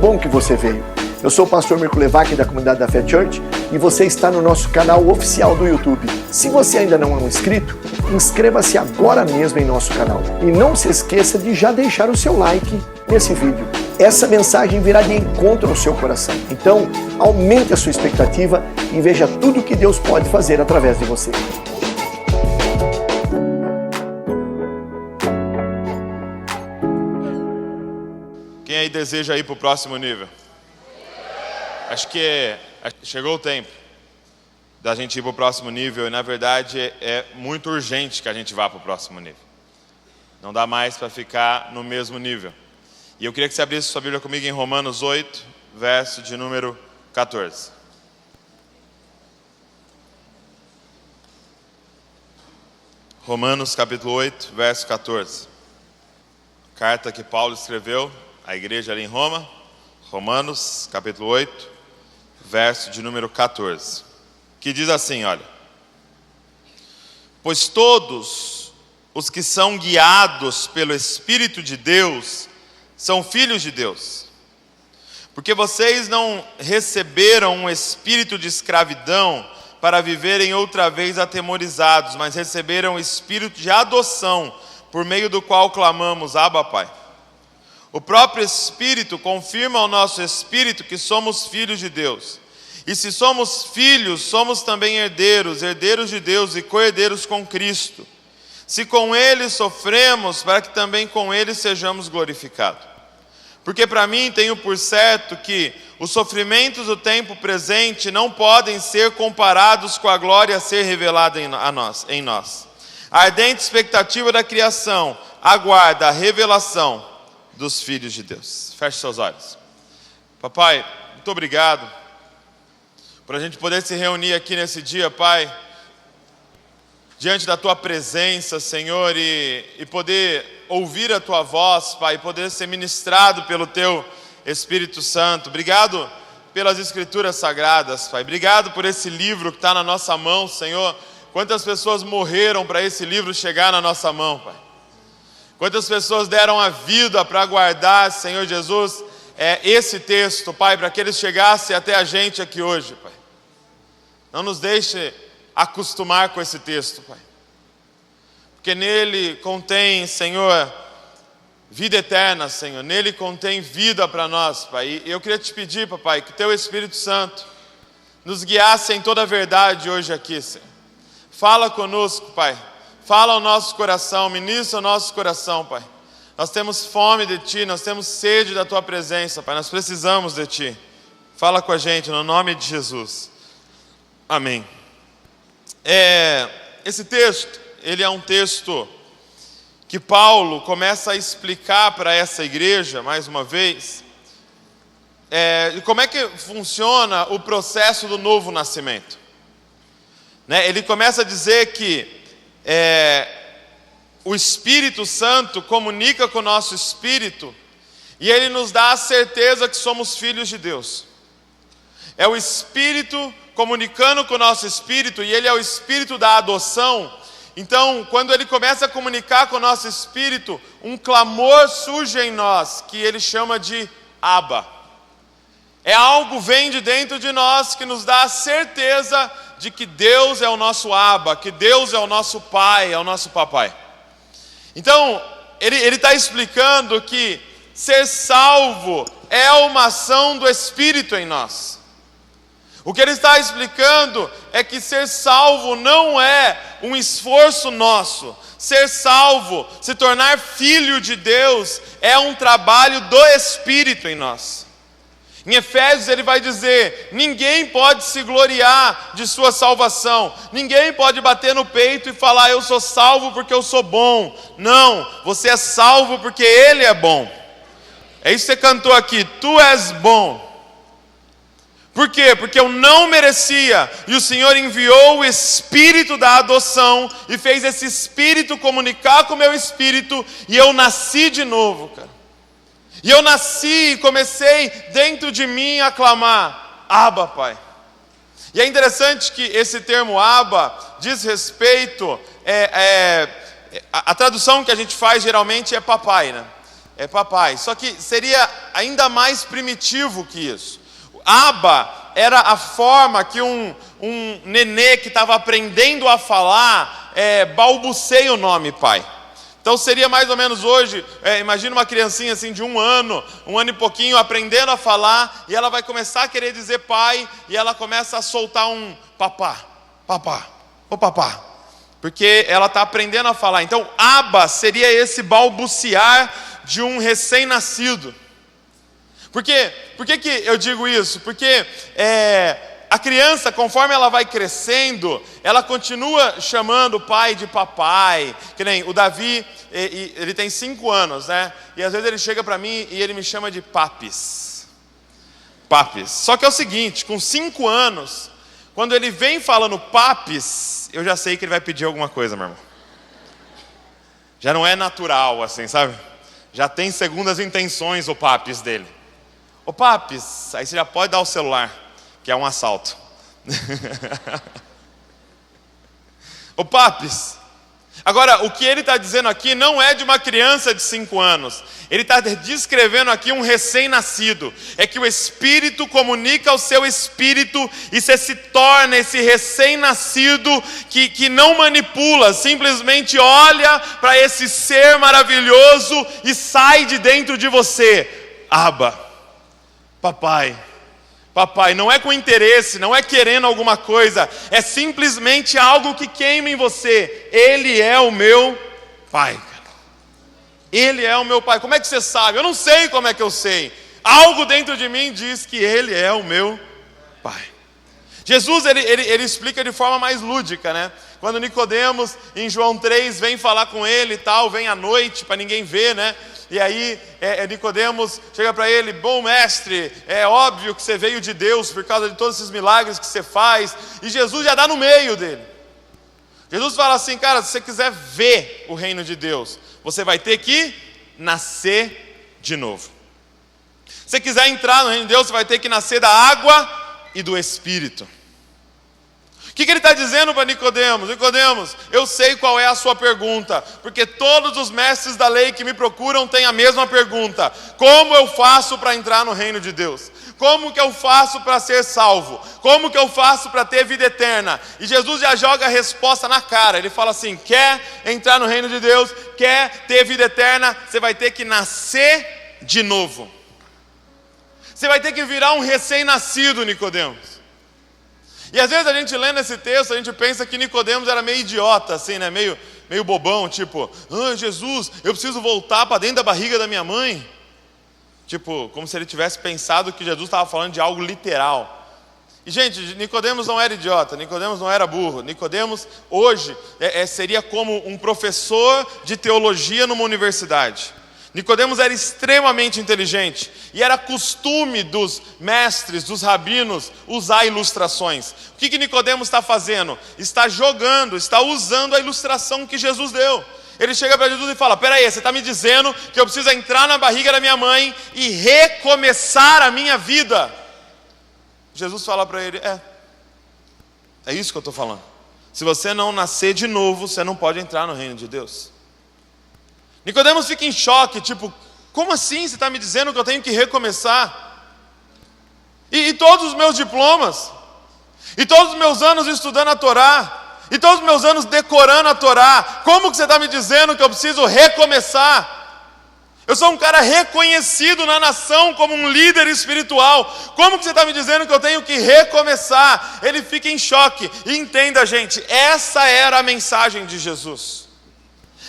bom que você veio. Eu sou o pastor Mirko Levac da comunidade da Fé Church e você está no nosso canal oficial do YouTube. Se você ainda não é um inscrito, inscreva-se agora mesmo em nosso canal. E não se esqueça de já deixar o seu like nesse vídeo. Essa mensagem virá de encontro ao seu coração. Então, aumente a sua expectativa e veja tudo que Deus pode fazer através de você. Quem aí deseja ir para o próximo nível? Acho que chegou o tempo da gente ir para o próximo nível e, na verdade, é muito urgente que a gente vá para o próximo nível. Não dá mais para ficar no mesmo nível. E eu queria que você abrisse sua Bíblia comigo em Romanos 8, verso de número 14. Romanos capítulo 8, verso 14. Carta que Paulo escreveu à igreja ali em Roma. Romanos capítulo 8, verso de número 14. Que diz assim, olha: pois todos os que são guiados pelo Espírito de Deus são filhos de Deus. Porque vocês não receberam um espírito de escravidão para viverem outra vez atemorizados, mas receberam o espírito de adoção, por meio do qual clamamos, Abba, Pai. O próprio Espírito confirma ao nosso espírito que somos filhos de Deus. E se somos filhos, somos também herdeiros, herdeiros de Deus e co-herdeiros com Cristo. Se com Ele sofremos, para que também com Ele sejamos glorificados. Porque para mim tenho por certo que os sofrimentos do tempo presente não podem ser comparados com a glória a ser revelada em nós. A ardente expectativa da criação aguarda a revelação dos filhos de Deus. Feche seus olhos. Papai, muito obrigado por a gente poder se reunir aqui nesse dia, Pai, diante da Tua presença, Senhor, e poder ouvir a Tua voz, Pai, e poder ser ministrado pelo Teu Espírito Santo. Obrigado pelas Escrituras Sagradas, Pai. Obrigado por esse livro que está na nossa mão, Senhor. Quantas pessoas morreram para esse livro chegar na nossa mão, Pai. Quantas pessoas deram a vida para guardar, Senhor Jesus, esse texto, Pai, para que ele chegasse até a gente aqui hoje, Pai. Não nos deixe acostumar com esse texto, Pai. Porque nele contém, Senhor, vida eterna, Senhor. Nele contém vida para nós, Pai. E eu queria te pedir, Papai, que Teu Espírito Santo nos guiasse em toda a verdade hoje aqui, Senhor. Fala conosco, Pai. Fala ao nosso coração, ministra ao nosso coração, Pai. Nós temos fome de Ti, nós temos sede da Tua presença, Pai. Nós precisamos de Ti. Fala com a gente, no nome de Jesus. Amém. Esse texto, ele é um texto que Paulo começa a explicar para essa igreja, mais uma vez, como é que funciona o processo do novo nascimento. Ele começa a dizer que o Espírito Santo comunica com o nosso espírito e ele nos dá a certeza que somos filhos de Deus. É o Espírito comunicando com o nosso espírito e ele é o Espírito da adoção. Então, quando ele começa a comunicar com o nosso espírito, um clamor surge em nós que ele chama de Abba. É algo que vem de dentro de nós que nos dá a certeza de que Deus é o nosso Abba, que Deus é o nosso Pai, é o nosso Papai. Então, ele está explicando que ser salvo é uma ação do Espírito em nós. O que ele está explicando é que ser salvo não é um esforço nosso. Ser salvo, se tornar filho de Deus, é um trabalho do Espírito em nós. Em Efésios ele vai dizer: ninguém pode se gloriar de sua salvação. Ninguém pode bater no peito e falar: eu sou salvo porque eu sou bom. Não, você é salvo porque Ele é bom. É isso que você cantou aqui: tu és bom. Por quê? Porque eu não merecia, e o Senhor enviou o Espírito da adoção, e fez esse Espírito comunicar com o meu Espírito, e eu nasci de novo, cara. E eu nasci e comecei dentro de mim a clamar: Abba, Pai. E é interessante que esse termo Abba diz respeito, a tradução que a gente faz geralmente é papai, né? é papai. Só que seria ainda mais primitivo que isso. Abba era a forma que um nenê que estava aprendendo a falar balbuceia o nome pai. Então seria mais ou menos hoje, imagina uma criancinha assim de um ano e pouquinho, aprendendo a falar, e ela vai começar a querer dizer pai, e ela começa a soltar um papá, ô papá, porque ela está aprendendo a falar. Então Abba seria esse balbuciar de um recém-nascido. Por que eu digo isso? Porque a criança, conforme ela vai crescendo, ela continua chamando o pai de papai. Que nem o Davi, ele tem 5 anos, né? E às vezes ele chega para mim e ele me chama de papis. Papis. Só que é o seguinte, com 5 anos, quando ele vem falando papis, eu já sei que ele vai pedir alguma coisa, meu irmão. Já não é natural assim, sabe? Já tem segundas intenções o papis dele. Ô papis, aí você já pode dar o celular, que é um assalto. Ô papis. Agora, o que ele está dizendo aqui não é de uma criança de 5 anos. Ele está descrevendo aqui um recém-nascido. É que o Espírito comunica ao seu espírito e você se torna esse recém-nascido que não manipula, simplesmente olha para esse ser maravilhoso e sai de dentro de você. Abba, papai, não é com interesse, não é querendo alguma coisa, é simplesmente algo que queima em você. Ele é o meu pai. Ele é o meu pai. Como é que você sabe? Eu não sei como é que eu sei. Algo dentro de mim diz que ele é o meu pai. Jesus, ele explica de forma mais lúdica, né? Quando Nicodemos, em João 3, vem falar com ele e tal, vem à noite para ninguém ver, né? E aí Nicodemos chega para ele: bom mestre, é óbvio que você veio de Deus por causa de todos esses milagres que você faz. E Jesus já dá no meio dele. Jesus fala assim: cara, se você quiser ver o reino de Deus, você vai ter que nascer de novo. Se você quiser entrar no reino de Deus, você vai ter que nascer da água e do Espírito. O que ele está dizendo para Nicodemos? Nicodemos, eu sei qual é a sua pergunta, porque todos os mestres da lei que me procuram têm a mesma pergunta: como eu faço para entrar no reino de Deus? Como que eu faço para ser salvo? Como que eu faço para ter vida eterna? E Jesus já joga a resposta na cara. Ele fala assim: quer entrar no reino de Deus, quer ter vida eterna, você vai ter que nascer de novo. Você vai ter que virar um recém-nascido, Nicodemos. E às vezes a gente lendo esse texto, a gente pensa que Nicodemos era meio idiota, assim, né? Meio bobão, tipo: Jesus, eu preciso voltar para dentro da barriga da minha mãe. Tipo, como se ele tivesse pensado que Jesus estava falando de algo literal. E gente, Nicodemos não era idiota, Nicodemos não era burro. Nicodemos hoje seria como um professor de teologia numa universidade. Nicodemos era extremamente inteligente, e era costume dos mestres, dos rabinos, usar ilustrações. O que Nicodemos está fazendo? Está jogando, está usando a ilustração que Jesus deu. Ele chega para Jesus e fala: peraí, você está me dizendo que eu preciso entrar na barriga da minha mãe e recomeçar a minha vida? Jesus fala para ele: é isso que eu estou falando. Se você não nascer de novo, você não pode entrar no reino de Deus. Nicodemos fica em choque, tipo: como assim você está me dizendo que eu tenho que recomeçar? E todos os meus diplomas, e todos os meus anos estudando a Torá, e todos os meus anos decorando a Torá, como que você está me dizendo que eu preciso recomeçar? Eu sou um cara reconhecido na nação como um líder espiritual, como que você está me dizendo que eu tenho que recomeçar? Ele fica em choque. E entenda, gente, essa era a mensagem de Jesus.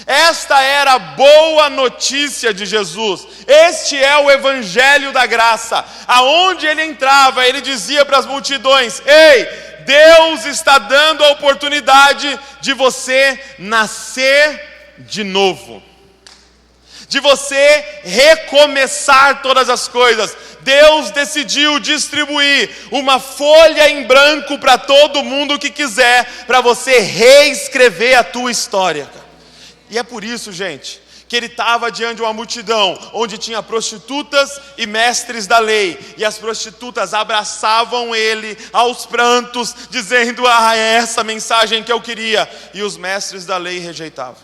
Esta era a boa notícia de Jesus. Este é o evangelho da graça. Aonde ele entrava, ele dizia para as multidões: ei, Deus está dando a oportunidade de você nascer de novo, de você recomeçar todas as coisas. Deus decidiu distribuir uma folha em branco para todo mundo que quiser, para você reescrever a tua história. E é por isso, gente, que ele estava diante de uma multidão onde tinha prostitutas e mestres da lei, e as prostitutas abraçavam ele aos prantos, dizendo: é essa mensagem que eu queria, e os mestres da lei rejeitavam.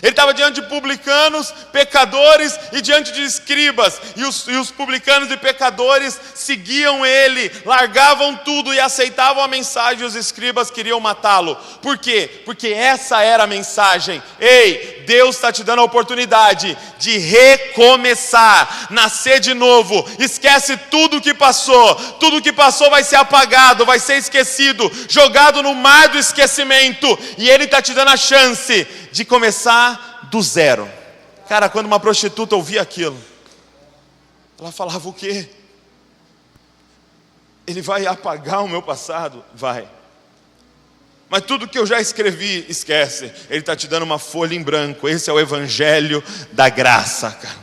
Ele estava diante de publicanos, pecadores e diante de escribas. E os publicanos e pecadores seguiam ele, largavam tudo e aceitavam a mensagem. E os escribas queriam matá-lo. Por quê? Porque essa era a mensagem. Ei, Deus está te dando a oportunidade de recomeçar, nascer de novo. Esquece tudo que passou. Tudo que passou vai ser apagado, vai ser esquecido, jogado no mar do esquecimento. E Ele está te dando a chance de começar do zero. Cara, quando uma prostituta ouvia aquilo, ela falava o quê? Ele vai apagar o meu passado? Vai. Mas tudo que eu já escrevi, esquece. Ele está te dando uma folha em branco. Esse é o evangelho da graça, cara.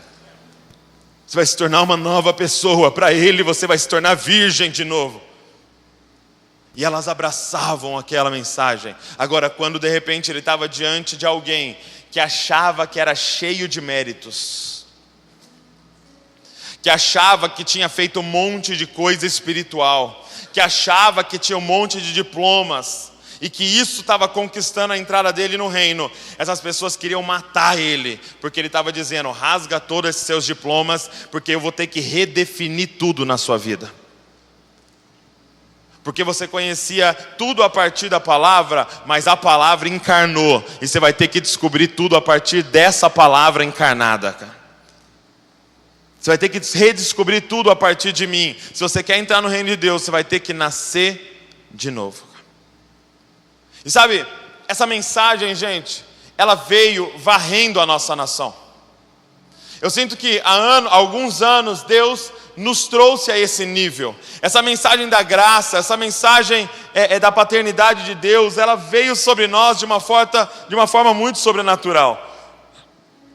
Você vai se tornar uma nova pessoa. Para Ele você vai se tornar virgem de novo. E elas abraçavam aquela mensagem. Agora, quando de repente ele estava diante de alguém que achava que era cheio de méritos, que achava que tinha feito um monte de coisa espiritual, que achava que tinha um monte de diplomas, e que isso estava conquistando a entrada dele no reino, essas pessoas queriam matar ele, porque ele estava dizendo: rasga todos esses seus diplomas, porque eu vou ter que redefinir tudo na sua vida. Porque você conhecia tudo a partir da palavra, mas a palavra encarnou. E você vai ter que descobrir tudo a partir dessa palavra encarnada, cara. Você vai ter que redescobrir tudo a partir de mim. Se você quer entrar no reino de Deus, você vai ter que nascer de novo. E sabe, essa mensagem, gente, ela veio varrendo a nossa nação. Eu sinto que há alguns anos Deus nos trouxe a esse nível. Essa mensagem da graça, essa mensagem da paternidade de Deus, ela veio sobre nós de uma forma muito sobrenatural.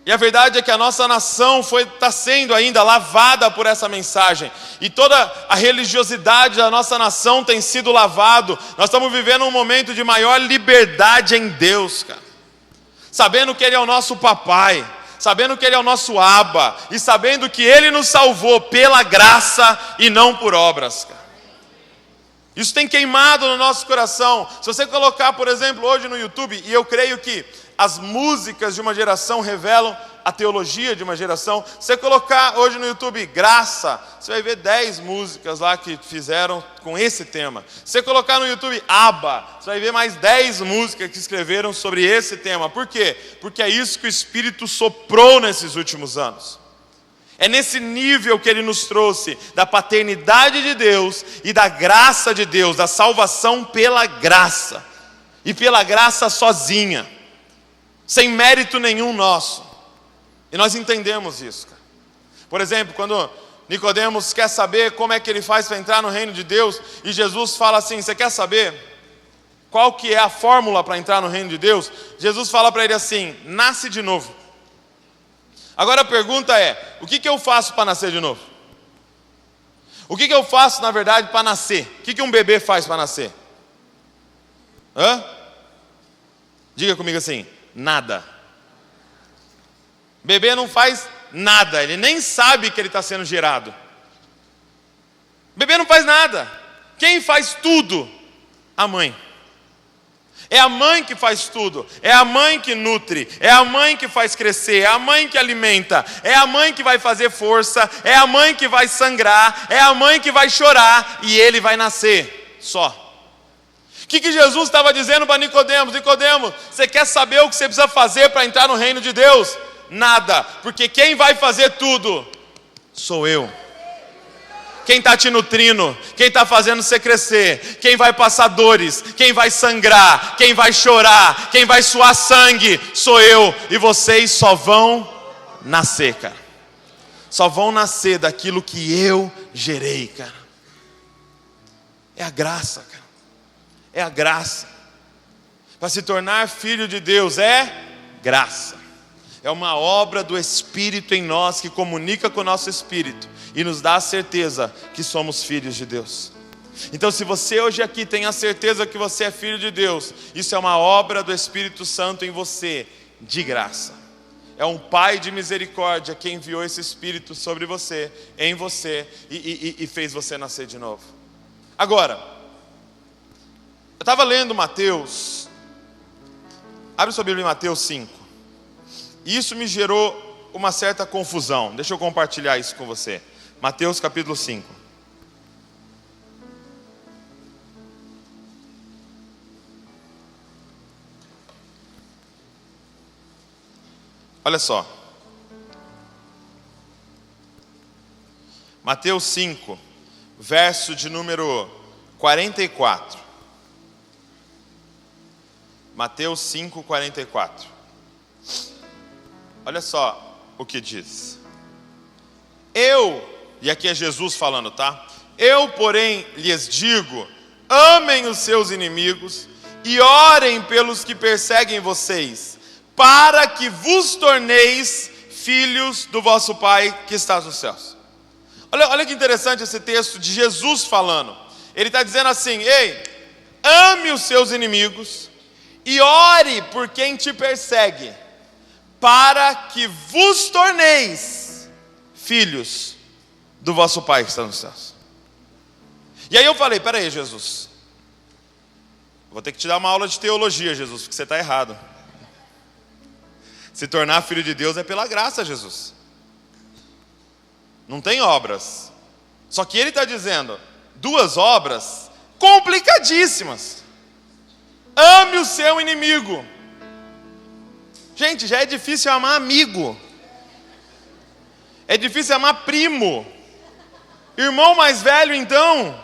E a verdade é que a nossa nação está sendo ainda lavada por essa mensagem. E toda a religiosidade da nossa nação tem sido lavado. Nós estamos vivendo um momento de maior liberdade em Deus, cara. Sabendo que Ele é o nosso papai, sabendo que Ele é o nosso Abba, e sabendo que Ele nos salvou pela graça e não por obras, cara. Isso tem queimado no nosso coração. Se você colocar, por exemplo, hoje no YouTube, e eu creio que as músicas de uma geração revelam a teologia de uma geração. Se você colocar hoje no YouTube graça, você vai ver 10 músicas lá que fizeram com esse tema. Se você colocar no YouTube Abba, você vai ver mais 10 músicas que escreveram sobre esse tema. Por quê? Porque é isso que o Espírito soprou nesses últimos anos. É nesse nível que Ele nos trouxe, da paternidade de Deus e da graça de Deus, da salvação pela graça. E pela graça sozinha, sem mérito nenhum nosso. E nós entendemos isso, cara. Por exemplo, quando Nicodemos quer saber como é que ele faz para entrar no reino de Deus, e Jesus fala assim: você quer saber qual que é a fórmula para entrar no reino de Deus? Jesus fala para ele assim: nasce de novo. Agora a pergunta é: o que eu faço para nascer de novo? O que eu faço, na verdade, para nascer? O que um bebê faz para nascer? Diga comigo assim: nada. Bebê não faz nada, ele nem sabe que ele está sendo gerado. Bebê não faz nada. Quem faz tudo? A mãe. É a mãe que faz tudo, é a mãe que nutre, é a mãe que faz crescer, é a mãe que alimenta, é a mãe que vai fazer força, é a mãe que vai sangrar, é a mãe que vai chorar, e ele vai nascer só. O que Jesus estava dizendo para Nicodemos? Nicodemos, você quer saber o que você precisa fazer para entrar no reino de Deus? Nada, porque quem vai fazer tudo sou eu. Quem está te nutrindo, quem está fazendo você crescer, quem vai passar dores, quem vai sangrar, quem vai chorar, quem vai suar sangue, sou eu. E vocês só vão nascer, cara. Só vão nascer daquilo que eu gerei, cara. É a graça, cara. É a graça. Para se tornar filho de Deus é graça. É uma obra do Espírito em nós que comunica com o nosso espírito e nos dá a certeza que somos filhos de Deus. Então, se você hoje aqui tem a certeza que você é filho de Deus, isso é uma obra do Espírito Santo em você, de graça. É um Pai de misericórdia que enviou esse Espírito sobre você, em você, e fez você nascer de novo. Agora, eu estava lendo Mateus. Abre sua Bíblia em Mateus 5. E isso me gerou uma certa confusão. Deixa eu compartilhar isso com você. Mateus capítulo 5. Olha só. Mateus 5, verso de número 44. Mateus 5, 44. Olha só o que diz. E aqui é Jesus falando, tá? Eu, porém, lhes digo, amem os seus inimigos e orem pelos que perseguem vocês, para que vos torneis filhos do vosso Pai que está nos céus. Olha que interessante esse texto de Jesus falando. Ele está dizendo assim: ei, ame os seus inimigos e ore por quem te persegue, para que vos torneis filhos do vosso Pai que está nos céus. E aí eu falei, peraí, Jesus, vou ter que te dar uma aula de teologia, Jesus, porque você está errado. Se tornar filho de Deus é pela graça, Jesus. Não tem obras. Só que ele está dizendo duas obras complicadíssimas. Ame o seu inimigo. Gente, já é difícil amar amigo. É difícil amar primo. Irmão mais velho, então.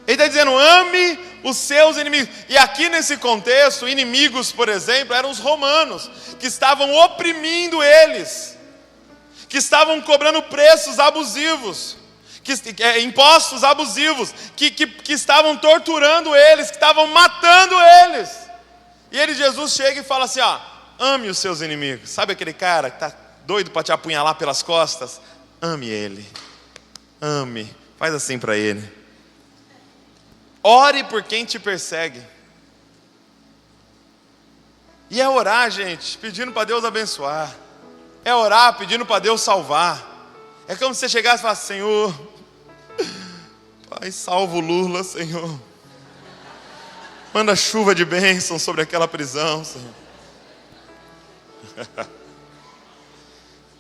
Ele está dizendo, ame os seus inimigos. E aqui nesse contexto, inimigos, por exemplo, eram os romanos, que estavam oprimindo eles, que estavam cobrando preços abusivos, impostos abusivos, que estavam torturando eles, que estavam matando eles. E Jesus chega e fala assim, ó, ame os seus inimigos. Sabe aquele cara que está doido para te apunhalar pelas costas? Ame ele. Ame. Faz assim para ele. Ore por quem te persegue. E é orar, gente, pedindo para Deus abençoar. É orar pedindo para Deus salvar. É como se você chegasse e falasse, Senhor, Pai, salva o Lula, Senhor. Manda chuva de bênção sobre aquela prisão, Senhor.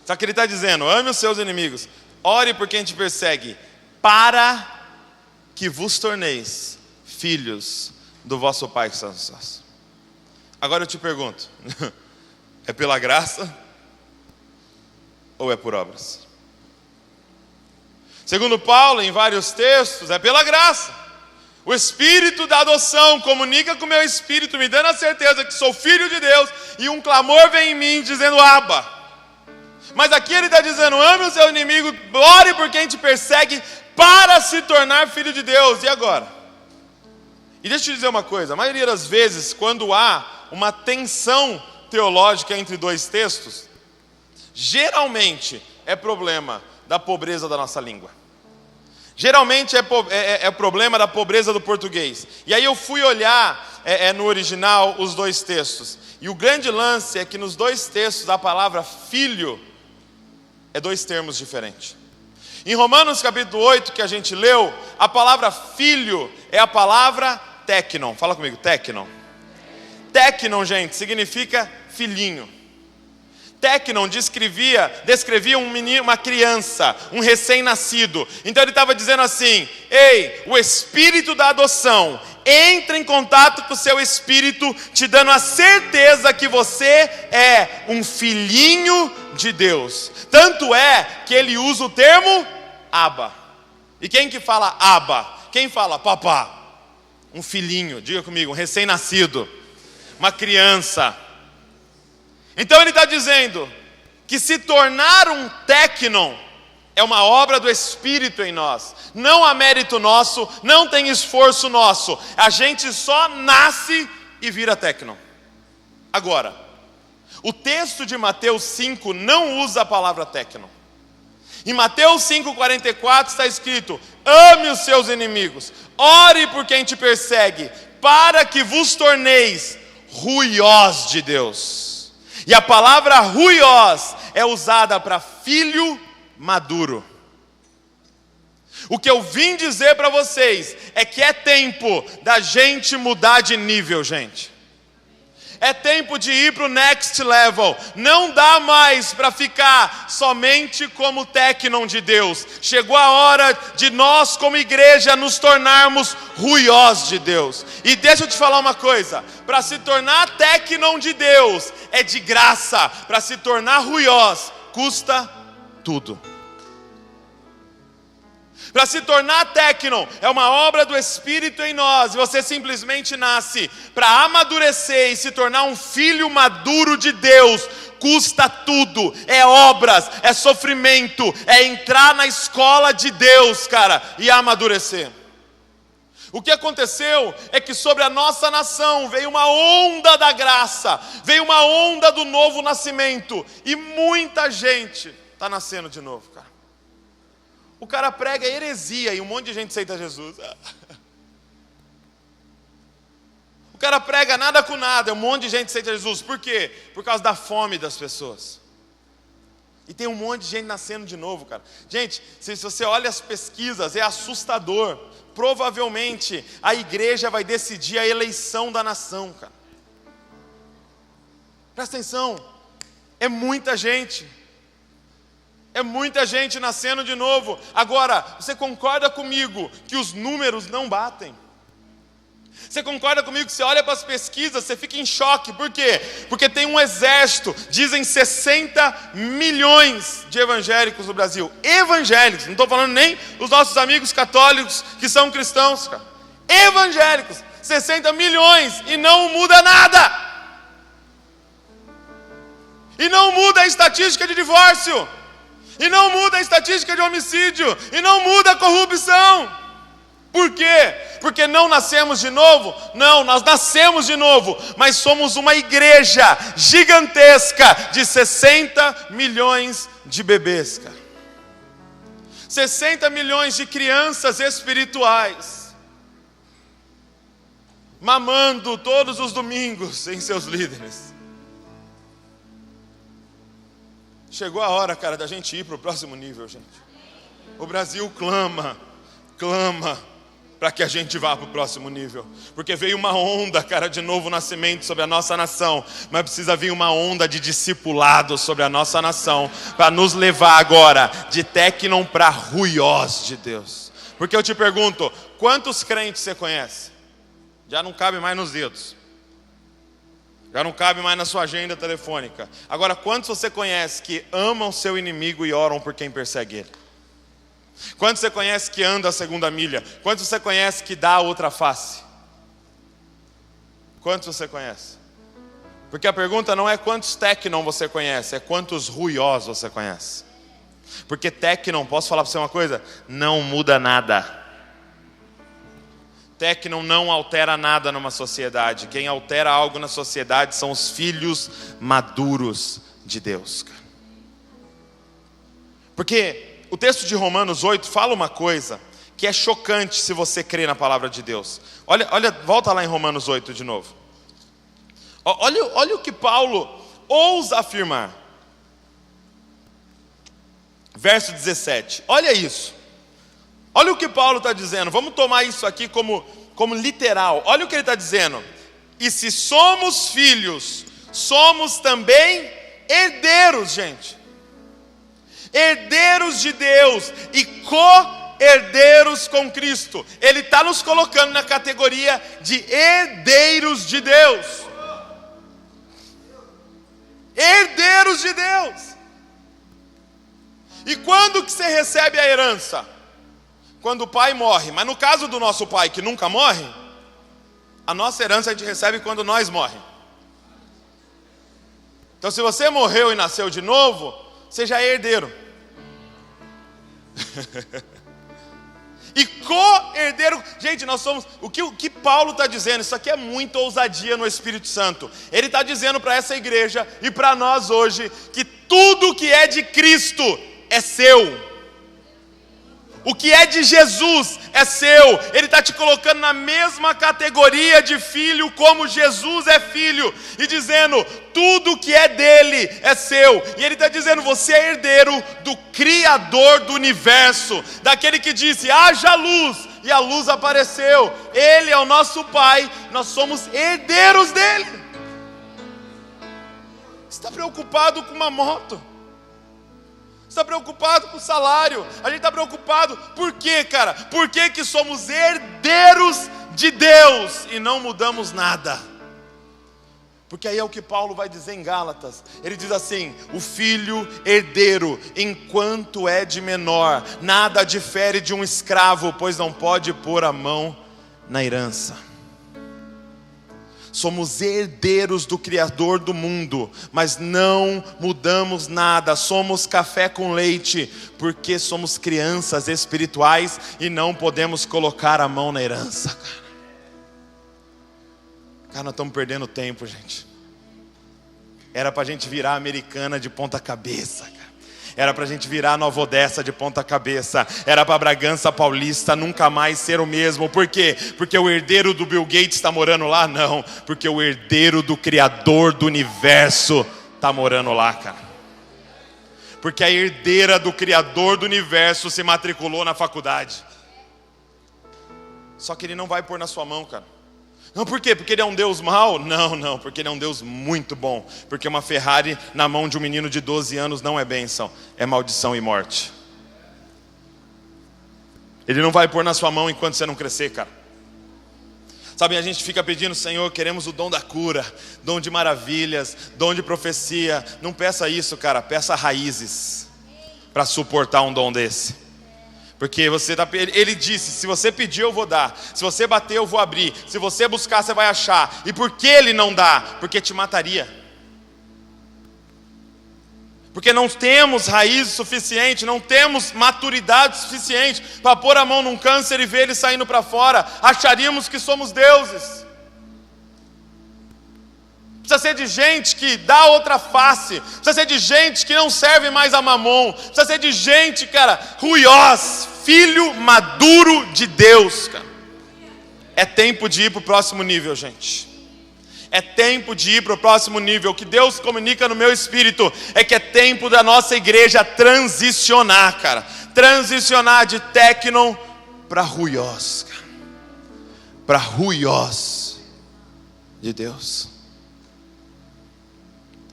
Só que ele está dizendo, ame os seus inimigos, ore por quem te persegue, para que vos torneis filhos do vosso Pai que está nos céus. Agora eu te pergunto, é pela graça ou é por obras? Segundo Paulo, em vários textos, é pela graça. O Espírito da adoção comunica com o meu espírito, me dando a certeza que sou filho de Deus, e um clamor vem em mim dizendo, Abba. Mas aqui ele está dizendo, ame o seu inimigo, ore por quem te persegue, para se tornar filho de Deus. E agora? E deixa eu te dizer uma coisa, a maioria das vezes, quando há uma tensão teológica entre dois textos, geralmente é problema da pobreza da nossa língua. Geralmente é problema da pobreza do português. E aí eu fui olhar no original os dois textos. E o grande lance é que nos dois textos a palavra filho é dois termos diferentes. Em Romanos capítulo 8, que a gente leu, a palavra filho é a palavra teknon. Fala comigo, teknon. Teknon, gente, significa filhinho. Teknon descrevia um menino, uma criança, um recém-nascido. Então ele estava dizendo assim, ei, o espírito da adoção entra em contato com o seu espírito, te dando a certeza que você é um filhinho de Deus. Tanto é que ele usa o termo Abba. E quem que fala Abba? Quem fala papá? Um filhinho, diga comigo, um recém-nascido, uma criança. Então ele está dizendo que se tornar um teknon é uma obra do Espírito em nós. Não há mérito nosso, não tem esforço nosso. A gente só nasce e vira teknon. Agora, o texto de Mateus 5 não usa a palavra teknon. Em Mateus 5,44 está escrito, ame os seus inimigos, ore por quem te persegue, para que vos torneis ruiós de Deus. E a palavra ruiós é usada para filho maduro. O que eu vim dizer para vocês é que é tempo da gente mudar de nível, gente. É tempo de ir para o next level. Não dá mais para ficar somente como tecnon de Deus. Chegou a hora de nós como igreja nos tornarmos ruiós de Deus. E deixa eu te falar uma coisa, para se tornar tecnon de Deus é de graça. Para se tornar ruiós custa tudo. Para se tornar tecnon, é uma obra do Espírito em nós, e você simplesmente nasce. Para amadurecer e se tornar um filho maduro de Deus, custa tudo, é obras, é sofrimento, é entrar na escola de Deus, cara, e amadurecer. O que aconteceu é que sobre a nossa nação veio uma onda da graça, veio uma onda do novo nascimento, e muita gente está nascendo de novo, cara. O cara prega heresia e um monte de gente aceita Jesus. O cara prega nada com nada, um monte de gente aceita Jesus. Por quê? Por causa da fome das pessoas. E tem um monte de gente nascendo de novo, cara. Gente, se você olha as pesquisas, é assustador. Provavelmente a igreja vai decidir a eleição da nação, cara. Presta atenção, é muita gente. É muita gente nascendo de novo. Agora, você concorda comigo que os números não batem? Você concorda comigo que você olha para as pesquisas, você fica em choque. Por quê? Porque tem um exército, dizem 60 milhões de evangélicos no Brasil. Evangélicos, não estou falando nem os nossos amigos católicos que são cristãos, cara. Evangélicos, 60 milhões e não muda nada. E não muda a estatística de divórcio. E não muda a estatística de homicídio. E não muda a corrupção. Por quê? Porque não nascemos de novo? Não, nós nascemos de novo. Mas somos uma igreja gigantesca de 60 milhões de bebês, cara. 60 milhões de crianças espirituais. Mamando todos os domingos em seus líderes. Chegou a hora, cara, da gente ir para o próximo nível, gente. O Brasil clama para que a gente vá para o próximo nível. Porque veio uma onda, cara, de novo nascimento sobre a nossa nação. Mas precisa vir uma onda de discipulado sobre a nossa nação, para nos levar agora de tecnon para ruiós de Deus. Porque eu te pergunto, quantos crentes você conhece? Já não cabe mais nos dedos. Já não cabe mais na sua agenda telefônica. Agora, quantos você conhece que amam seu inimigo e oram por quem persegue ele? Quantos você conhece que anda a segunda milha? Quantos você conhece que dá a outra face? Quantos você conhece? Porque a pergunta não é quantos tecnon você conhece, é quantos ruiós você conhece. Porque tecnon, posso falar para você uma coisa? Não muda nada. Tecnon não altera nada numa sociedade. Quem altera algo na sociedade são os filhos maduros de Deus, cara. Porque o texto de Romanos 8 fala uma coisa que é chocante se você crê na palavra de Deus. Olha, volta lá em Romanos 8 de novo. Olha o que Paulo ousa afirmar. Verso 17, olha isso. Olha o que Paulo está dizendo, vamos tomar isso aqui como literal. Olha o que ele está dizendo. E se somos filhos, somos também herdeiros, gente. Herdeiros de Deus e co-herdeiros com Cristo. Ele está nos colocando na categoria de herdeiros de Deus. Herdeiros de Deus. E quando que você recebe a herança? Quando o pai morre. Mas no caso do nosso pai que nunca morre, a nossa herança a gente recebe quando nós morremos. Então se você morreu e nasceu de novo, você já é herdeiro. E co-herdeiro. Gente, nós somos. O que Paulo está dizendo? Isso aqui é muita ousadia no Espírito Santo. Ele está dizendo para essa igreja e para nós hoje que tudo que é de Cristo é seu. O que é de Jesus é seu. Ele está te colocando na mesma categoria de filho como Jesus é filho. E dizendo, tudo que é dele é seu. E ele está dizendo, você é herdeiro do Criador do universo. Daquele que disse, haja luz. E a luz apareceu. Ele é o nosso Pai. Nós somos herdeiros dele. preocupado com uma moto. Você está preocupado com o salário. A gente está preocupado. Por quê, cara? Por que somos herdeiros de Deus e não mudamos nada? Porque aí é o que Paulo vai dizer em Gálatas. Ele diz assim: o filho herdeiro, enquanto é de menor, nada difere de um escravo, pois não pode pôr a mão na herança. Somos herdeiros do Criador do mundo, mas não mudamos nada. Somos café com leite, porque somos crianças espirituais e não podemos colocar a mão na herança, cara. Cara, nós estamos perdendo tempo, gente. Era pra gente virar Americana de ponta cabeça, cara. Era pra gente virar Nova Odessa de ponta cabeça. Era pra Bragança Paulista nunca mais ser o mesmo. Por quê? Porque o herdeiro do Bill Gates está morando lá? Não. Porque o herdeiro do Criador do Universo está morando lá, cara. Porque a herdeira do Criador do Universo se matriculou na faculdade. Só que ele não vai pôr na sua mão, cara. Não, por quê? Porque ele é um Deus mau? Não, porque ele é um Deus muito bom. Porque uma Ferrari na mão de um menino de 12 anos não é bênção, é maldição e morte. Ele não vai pôr na sua mão enquanto você não crescer, cara. Sabe, a gente fica pedindo: Senhor, queremos o dom da cura, dom de maravilhas, dom de profecia. Não peça isso, cara, peça raízes para suportar um dom desse. Porque ele disse: se você pedir eu vou dar, se você bater eu vou abrir, se você buscar você vai achar. E por que ele não dá? Porque te mataria. Porque não temos raiz suficiente, não temos maturidade suficiente para pôr a mão num câncer e ver ele saindo para fora. Acharíamos que somos deuses. Precisa ser de gente que dá outra face. Precisa ser de gente que não serve mais a mamon. Precisa ser de gente, cara, ruiós, filho maduro de Deus, cara. É tempo de ir para o próximo nível, gente. É tempo de ir para o próximo nível. O que Deus comunica no meu espírito é que é tempo da nossa igreja transicionar, cara. Transicionar de tecnon para ruiós, cara. Para ruiós de Deus.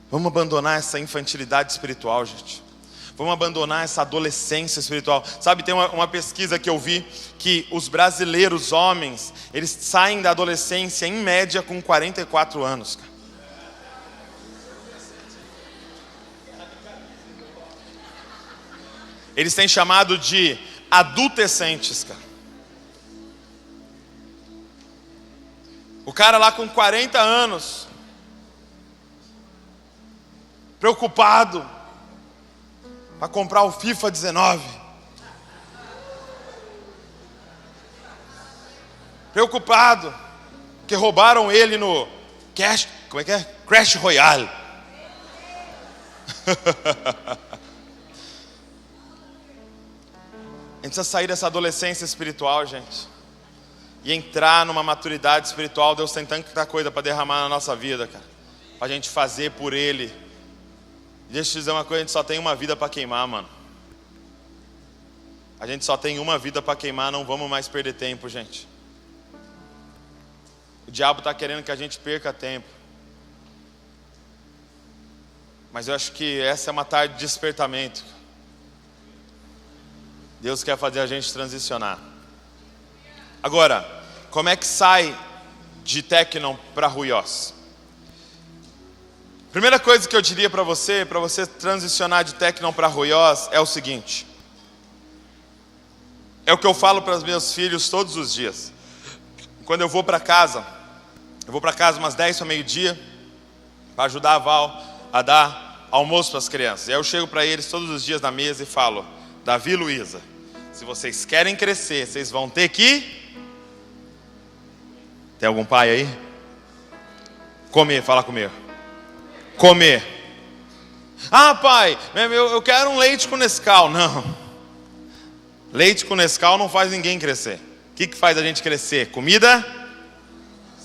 Vamos abandonar essa infantilidade espiritual, gente. Vamos abandonar essa adolescência espiritual. Sabe, tem uma pesquisa que eu vi que os brasileiros homens, eles saem da adolescência em média com 44 anos. Eles têm chamado de adultescentes, cara. O cara lá com 40 anos, preocupado para comprar o FIFA 19. Preocupado que roubaram ele no Crash Royale. A gente precisa sair dessa adolescência espiritual, gente, e entrar numa maturidade espiritual. Deus tem tanta coisa para derramar na nossa vida, cara, para a gente fazer por Ele. Deixa eu te dizer uma coisa: a gente só tem uma vida para queimar, mano. A gente só tem uma vida para queimar, não vamos mais perder tempo, gente. O diabo está querendo que a gente perca tempo. Mas eu acho que essa é uma tarde de despertamento. Deus quer fazer a gente transicionar. Agora, como é que sai de tecnon para ruiós? Primeira coisa que eu diria para você transicionar de tecnon para ruiós, é o seguinte. É o que eu falo para os meus filhos todos os dias. Quando eu vou para casa umas 10 para meio-dia, para ajudar a Val a dar almoço para as crianças. E aí eu chego para eles todos os dias na mesa e falo: Davi e Luísa, se vocês querem crescer, vocês vão ter que... Tem algum pai aí? Comer, fala comigo. Comer. Ah, pai, eu quero um leite com Nescau. Não. Leite com Nescau não faz ninguém crescer. O que faz a gente crescer? Comida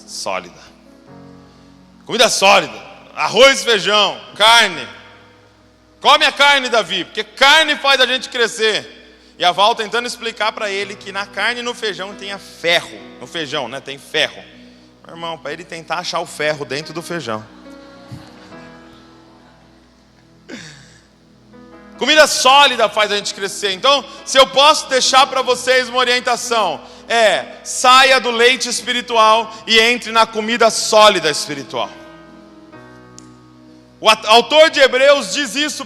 sólida. Comida sólida. Arroz, feijão, carne. Come a carne, Davi, porque carne faz a gente crescer. E a Val tentando explicar para ele que na carne e no feijão tem ferro. No feijão, né? Tem ferro. Meu irmão, para ele tentar achar o ferro dentro do feijão. Comida sólida faz a gente crescer. Então, se eu posso deixar para vocês uma orientação, saia do leite espiritual e entre na comida sólida espiritual. O autor de Hebreus diz isso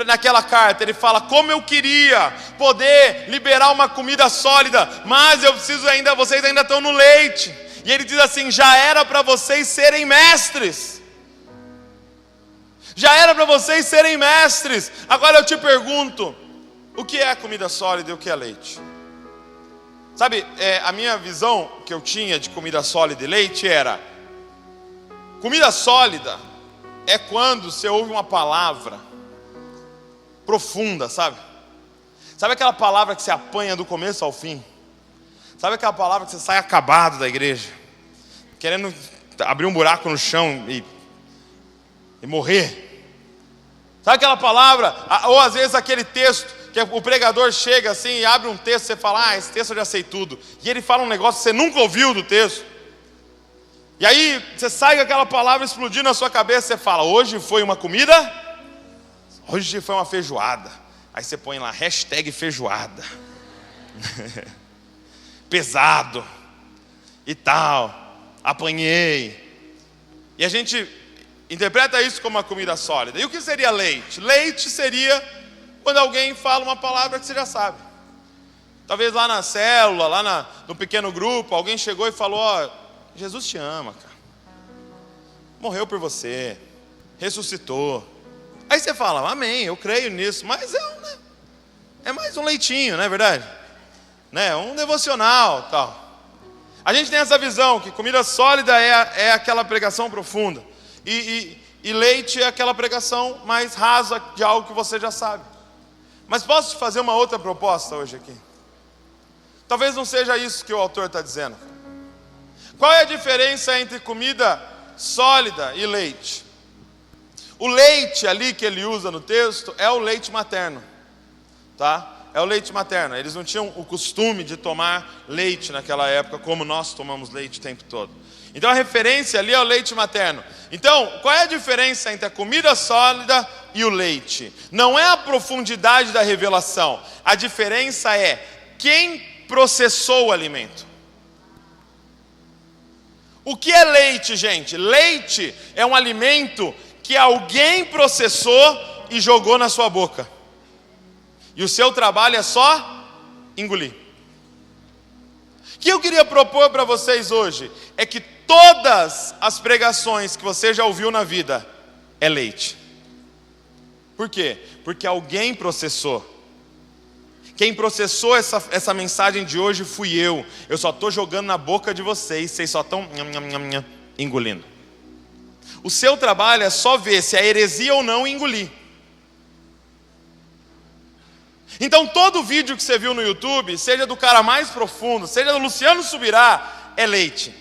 naquela carta. Ele fala: como eu queria poder liberar uma comida sólida, mas eu preciso ainda, vocês ainda estão no leite. E ele diz assim: já era para vocês serem mestres. Já era para vocês serem mestres. Agora eu te pergunto, o que é comida sólida e o que é leite? Sabe, a minha visão que eu tinha de comida sólida e leite era: comida sólida é quando você ouve uma palavra profunda, sabe? Sabe aquela palavra que você apanha do começo ao fim? Sabe aquela palavra que você sai acabado da igreja, querendo abrir um buraco no chão e morrer? Sabe aquela palavra, ou às vezes aquele texto, que o pregador chega assim e abre um texto, você fala: esse texto eu já sei tudo. E ele fala um negócio que você nunca ouviu do texto. E aí você sai com aquela palavra explodindo na sua cabeça, você fala: hoje foi uma comida? Hoje foi uma feijoada. Aí você põe lá, #feijoada. Pesado. E tal. Apanhei. E a gente interpreta isso como uma comida sólida. E o que seria leite? Leite seria quando alguém fala uma palavra que você já sabe. Talvez lá na célula, lá no pequeno grupo, alguém chegou e falou: Jesus te ama, cara. Morreu por você. Ressuscitou. Aí você fala: amém, eu creio nisso. Mas é mais um leitinho, não é verdade? Um devocional, tal. A gente tem essa visão que comida sólida é aquela pregação profunda. E leite é aquela pregação mais rasa de algo que você já sabe. Mas posso te fazer uma outra proposta hoje aqui? Talvez não seja isso que o autor está dizendo. Qual é a diferença entre comida sólida e leite? O leite ali que ele usa no texto é o leite materno, tá? É o leite materno. Eles não tinham o costume de tomar leite naquela época como nós tomamos leite o tempo todo. Então a referência ali é o leite materno. Então, qual é a diferença entre a comida sólida e o leite? Não é a profundidade da revelação. A diferença é quem processou o alimento. O que é leite, gente? Leite é um alimento que alguém processou e jogou na sua boca. E o seu trabalho é só engolir. O que eu queria propor para vocês hoje é que todas as pregações que você já ouviu na vida é leite. Por quê? Porque alguém processou. Quem processou essa mensagem de hoje fui eu. Eu só estou jogando na boca de vocês só estão engolindo. O seu trabalho é só ver se é heresia ou não e engolir. Então todo vídeo que você viu no YouTube, seja do cara mais profundo, seja do Luciano Subirá, é leite.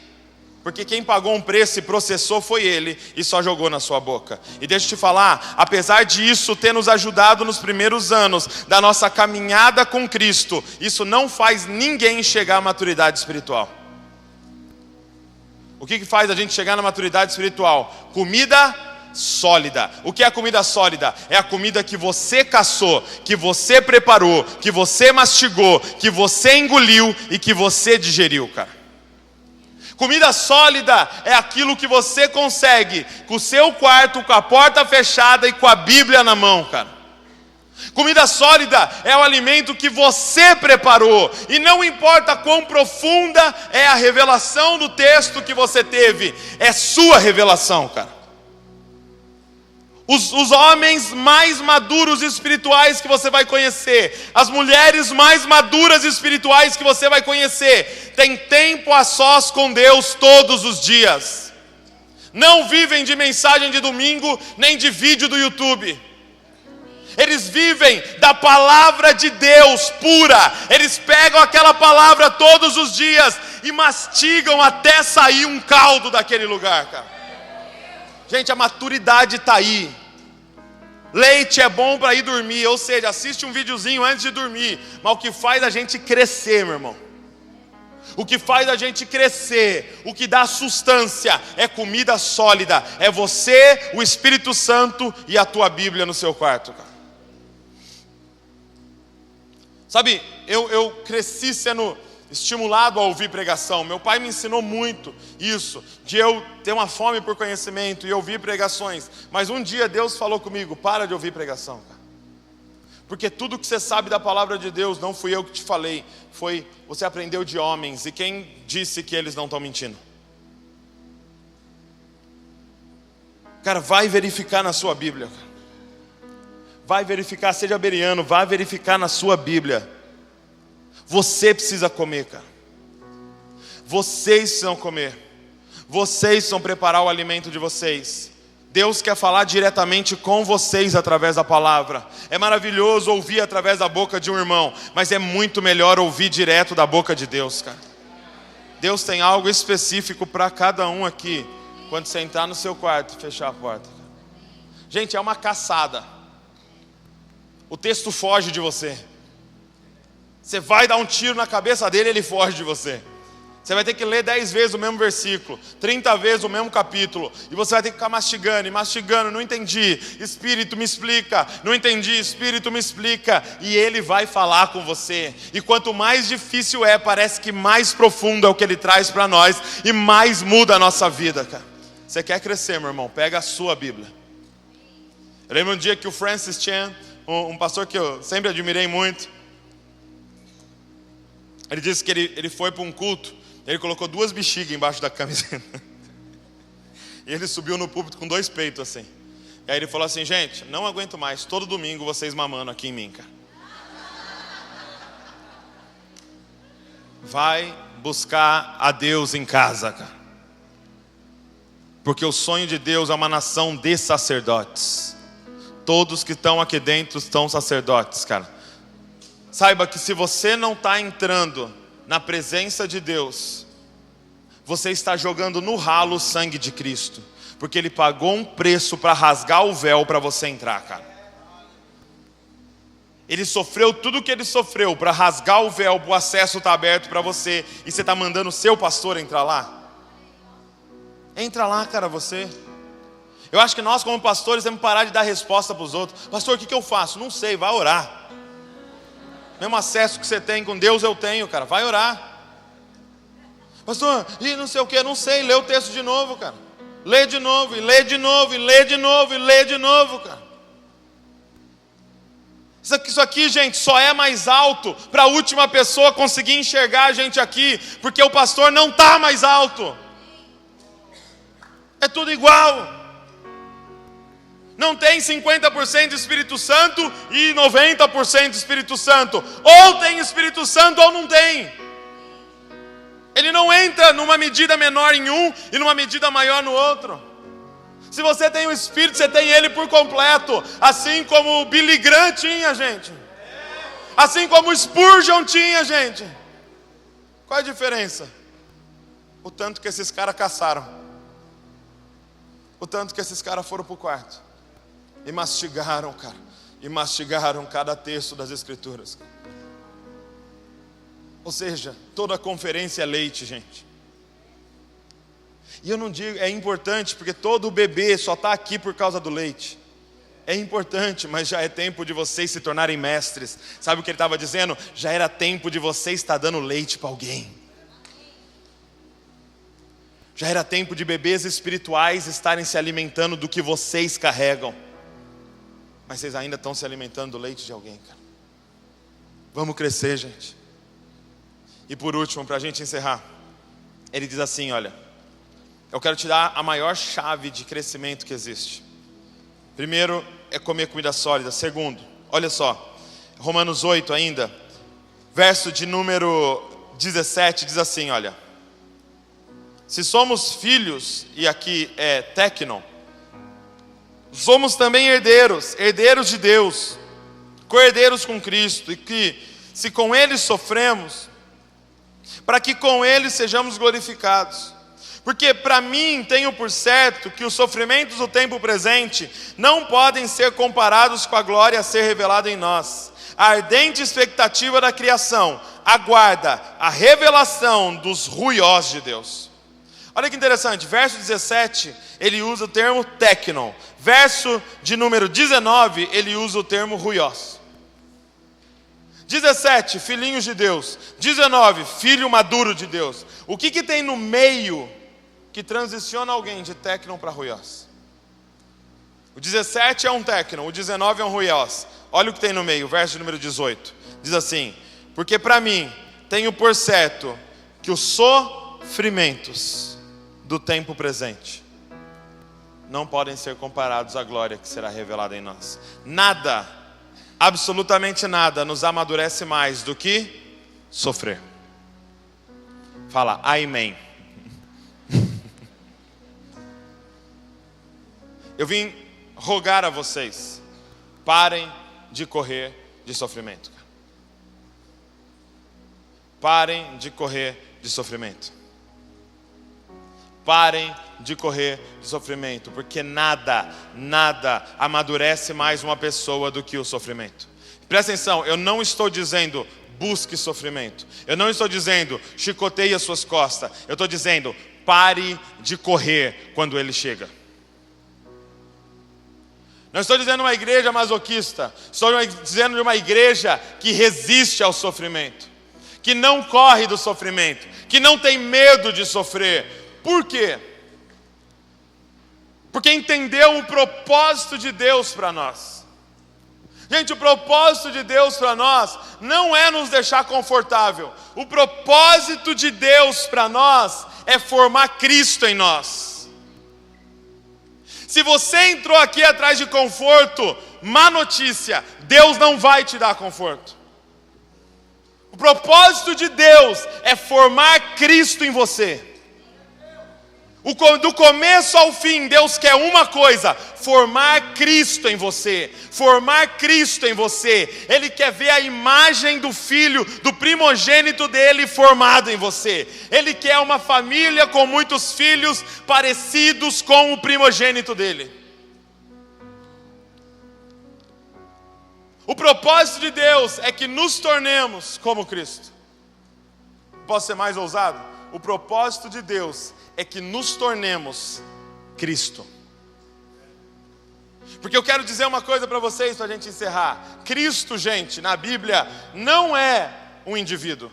Porque quem pagou um preço e processou foi ele e só jogou na sua boca. E deixa eu te falar, apesar disso ter nos ajudado nos primeiros anos da nossa caminhada com Cristo, isso não faz ninguém chegar à maturidade espiritual. O que faz a gente chegar na maturidade espiritual? Comida sólida. O que é a comida sólida? É a comida que você caçou, que você preparou, que você mastigou, que você engoliu e que você digeriu, cara. Comida sólida é aquilo que você consegue com o seu quarto, com a porta fechada e com a Bíblia na mão, cara. Comida sólida é o alimento que você preparou. E não importa quão profunda é a revelação do texto que você teve, é sua revelação, cara. Os homens mais maduros espirituais que você vai conhecer, as mulheres mais maduras espirituais que você vai conhecer, têm tempo a sós com Deus todos os dias. Não vivem de mensagem de domingo, nem de vídeo do YouTube. Eles vivem da palavra de Deus pura. Eles pegam aquela palavra todos os dias e mastigam até sair um caldo daquele lugar, cara. Gente, a maturidade está aí. Leite é bom para ir dormir, ou seja, assiste um videozinho antes de dormir. Mas o que faz a gente crescer, meu irmão, o que faz a gente crescer, o que dá sustância, é comida sólida. É você, o Espírito Santo e a tua Bíblia no seu quarto, cara. Sabe, eu cresci sendo estimulado a ouvir pregação. Meu pai me ensinou muito isso, de eu ter uma fome por conhecimento e ouvir pregações. Mas um dia Deus falou comigo: para de ouvir pregação, cara. Porque tudo que você sabe da palavra de Deus, não fui eu que te falei, você aprendeu de homens. E quem disse que eles não estão mentindo? Cara, vai verificar na sua Bíblia. Vai verificar, seja bereano, vai verificar na sua Bíblia. Você precisa comer, cara. Vocês precisam comer. Vocês precisam preparar o alimento de vocês. Deus quer falar diretamente com vocês através da palavra. É maravilhoso ouvir através da boca de um irmão, mas é muito melhor ouvir direto da boca de Deus, cara. Deus tem algo específico para cada um aqui. Quando você entrar no seu quarto e fechar a porta. Gente, é uma caçada. O texto foge de você. Você vai dar um tiro na cabeça dele, ele foge de você. Você vai ter que ler 10 vezes o mesmo versículo, 30 vezes o mesmo capítulo, e você vai ter que ficar mastigando e mastigando. Não entendi, Espírito me explica. Não entendi, Espírito me explica. E ele vai falar com você. E quanto mais difícil é, parece que mais profundo é o que ele traz para nós, e mais muda a nossa vida, cara. Você quer crescer, meu irmão? Pega a sua Bíblia. Eu lembro um dia que o Francis Chan, um pastor que eu sempre admirei muito, ele disse que ele foi para um culto. Ele colocou 2 bexigas embaixo da camiseta. E ele subiu no púlpito com 2 peitos assim. E aí ele falou assim: gente, não aguento mais, todo domingo vocês mamando aqui em mim, cara. Vai buscar a Deus em casa, cara. Porque o sonho de Deus é uma nação de sacerdotes. Todos que estão aqui dentro são sacerdotes, cara. Saiba que se você não está entrando na presença de Deus, você está jogando no ralo o sangue de Cristo. Porque Ele pagou um preço para rasgar o véu para você entrar, cara. Ele sofreu tudo o que Ele sofreu para rasgar o véu, o acesso está aberto para você. E você está mandando o seu pastor entrar lá? Entra lá, cara, você. Eu acho que nós como pastores temos que parar de dar resposta para os outros. Pastor, o que eu faço? Não sei, vai orar. Mesmo acesso que você tem com Deus eu tenho, cara, vai orar. Pastor, e não sei o que, não sei, lê o texto de novo, cara. Lê de novo, e lê de novo, e lê de novo, e lê de novo, cara. Isso aqui, gente, só é mais alto para a última pessoa conseguir enxergar a gente aqui, porque o pastor não está mais alto. É tudo igual. Não tem 50% de Espírito Santo e 90% de Espírito Santo. Ou tem Espírito Santo ou não tem. Ele não entra numa medida menor em um e numa medida maior no outro. Se você tem o Espírito, você tem Ele por completo. Assim como o Billy Graham tinha, gente. Assim como o Spurgeon tinha, gente. Qual a diferença? O tanto que esses caras caçaram. O tanto que esses caras foram para o quarto e mastigaram, cara. E mastigaram cada texto das Escrituras. Ou seja, toda conferência é leite, gente. E eu não digo, é importante, porque todo bebê só está aqui por causa do leite. É importante, mas já é tempo de vocês se tornarem mestres. Sabe o que ele estava dizendo? Já era tempo de vocês estar dando leite para alguém. Já era tempo de bebês espirituais estarem se alimentando do que vocês carregam. Mas vocês ainda estão se alimentando do leite de alguém, cara. Vamos crescer, gente. E por último, para a gente encerrar, ele diz assim, olha: eu quero te dar a maior chave de crescimento que existe. Primeiro é comer comida sólida. Segundo, olha só, Romanos 8 ainda, verso de número 17, diz assim, olha: se somos filhos, e aqui é tecnon, somos também herdeiros, herdeiros de Deus, co-herdeiros com Cristo, e que se com Ele sofremos, para que com Ele sejamos glorificados. Porque para mim tenho por certo que os sofrimentos do tempo presente não podem ser comparados com a glória a ser revelada em nós. A ardente expectativa da criação aguarda a revelação dos ruiós de Deus. Olha que interessante, verso 17, ele usa o termo tecnon. Verso de número 19, ele usa o termo ruiós. 17, filhinhos de Deus. 19, filho maduro de Deus. O que tem no meio que transiciona alguém de técnon para ruiós? O 17 é um técnon, o 19 é um ruiós. Olha o que tem no meio, verso número 18. Diz assim: porque para mim tenho por certo que os sofrimentos do tempo presente não podem ser comparados à glória que será revelada em nós. Nada, absolutamente nada, nos amadurece mais do que sofrer. Fala, amém. Eu vim rogar a vocês, parem de correr de sofrimento. Parem de correr de sofrimento. Parem de correr de sofrimento, porque nada amadurece mais uma pessoa do que o sofrimento. Presta atenção, eu não estou dizendo busque sofrimento. Eu não estou dizendo chicoteie as suas costas. Eu estou dizendo pare de correr quando ele chega. Não estou dizendo uma igreja masoquista. Estou dizendo de uma igreja que resiste ao sofrimento, que não corre do sofrimento, que não tem medo de sofrer. Por quê? Porque entendeu o propósito de Deus para nós. Gente, o propósito de Deus para nós não é nos deixar confortável. O propósito de Deus para nós é formar Cristo em nós. Se você entrou aqui atrás de conforto, má notícia, Deus não vai te dar conforto. O propósito de Deus é formar Cristo em você. Do começo ao fim, Deus quer uma coisa: formar Cristo em você. Formar Cristo em você. Ele quer ver a imagem do Filho, do primogênito dele formado em você. Ele quer uma família com muitos filhos parecidos com o primogênito dele. O propósito de Deus é que nos tornemos como Cristo. Posso ser mais ousado? O propósito de Deus é que nos tornemos Cristo. Porque eu quero dizer uma coisa para vocês, para a gente encerrar. Cristo, gente, na Bíblia, não é um indivíduo.